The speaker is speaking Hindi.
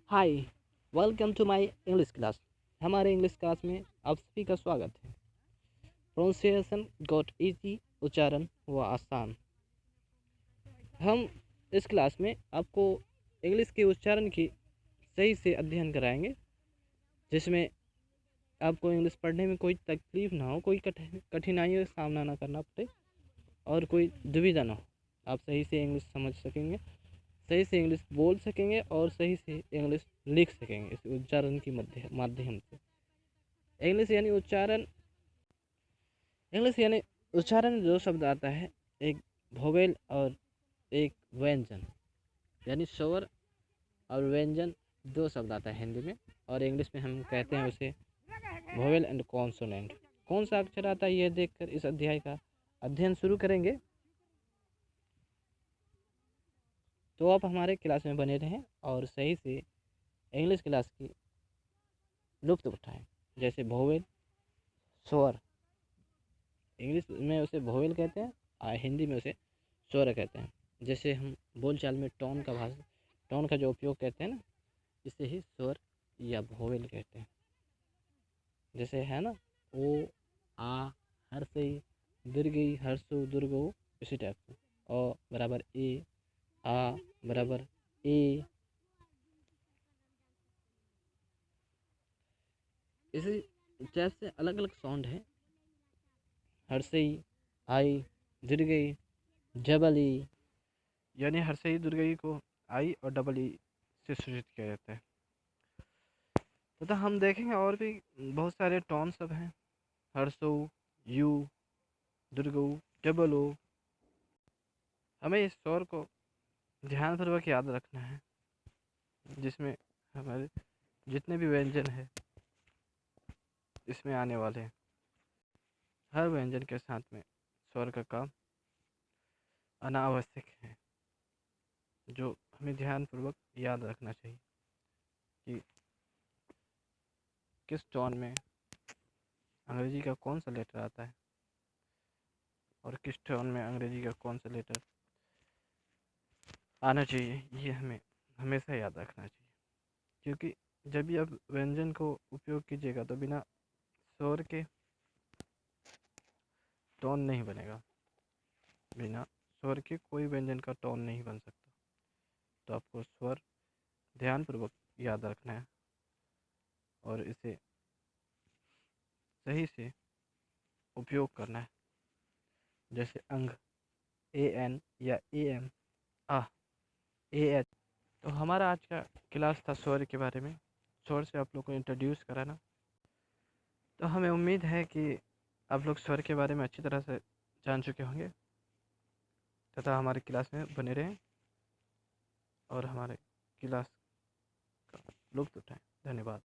Hi, welcome to my English class. हमारे इंग्लिश क्लास में आप सभी का स्वागत है। प्रोनाउंसिएशन गॉट इजी, उच्चारण हुआ आसान। हम इस क्लास में आपको इंग्लिश के उच्चारण की सही से अध्ययन कराएंगे, जिसमें आपको इंग्लिश पढ़ने में कोई तकलीफ ना हो, कोई कठिनाइयों का सामना ना करना पड़े और कोई दुविधा ना हो। आप सही से इंग्लिश समझ सकेंगे, सही से इंग्लिश बोल सकेंगे और सही से इंग्लिश लिख सकेंगे इस उच्चारण की माध्यम से। इंग्लिश यानी उच्चारण। इंग्लिश यानी उच्चारण जो शब्द आता है, एक वोवेल और एक व्यंजन, यानी स्वर और व्यंजन दो शब्द आता है हिंदी में, और इंग्लिश में हम कहते हैं उसे वोवेल एंड कॉन्सोनेंट। कौन सा अक्षर आता है यह देखकर इस अध्याय का अध्ययन शुरू करेंगे। तो आप हमारे क्लास में बने रहें और सही से इंग्लिश क्लास की लुत्फ उठाएं। जैसे वोवेल, स्वर, इंग्लिश में उसे वोवेल कहते हैं और हिंदी में उसे स्वर कहते हैं। जैसे हम बोलचाल में टोन का जो उपयोग करते हैं ना, इसे ही स्वर या वोवेल कहते हैं। जैसे है ना, ओ, आ, हर्षई, दीर्घई, हर्षो, दुर्गो, इसी टाइप से। ओ बराबर ए, आ बराबर ए, इसी टाइप से अलग अलग साउंड है। हर्षई, आई, दीर्घई, जबल ई, यानी हर्षई दीर्घई को आई और डबल ई से सूचित किया जाता है। तथा हम देखेंगे और भी बहुत सारे टोन सब हैं। हर्षो, यू, दुर्गो, डबल ओ। हमें इस स्वर को ध्यानपूर्वक याद रखना है, जिसमें हमारे जितने भी व्यंजन है इसमें आने वाले हैं। हर व्यंजन के साथ में स्वर का काम अनावश्यक है, जो हमें ध्यानपूर्वक याद रखना चाहिए कि किस टोन में अंग्रेजी का कौन सा लेटर आता है और किस टोन में अंग्रेजी का कौन सा लेटर आना चाहिए। ये हमें हमेशा याद रखना चाहिए, क्योंकि जब भी आप व्यंजन को उपयोग कीजिएगा तो बिना स्वर के टोन नहीं बनेगा। बिना स्वर के कोई व्यंजन का टोन नहीं बन सकता। तो आपको स्वर ध्यानपूर्वक याद रखना है और इसे सही से उपयोग करना है। जैसे अंग, ए एन या A M, uh, A H. तो हमारा आज का क्लास था स्वर के बारे में। स्वर से आप लोग को इंट्रोड्यूस कराना। तो हमें उम्मीद है कि आप लोग स्वर के बारे में अच्छी तरह से जान चुके होंगे तथा हमारे क्लास में बने रहें और हमारे क्लास का लुत्फ़ उठाएं। धन्यवाद।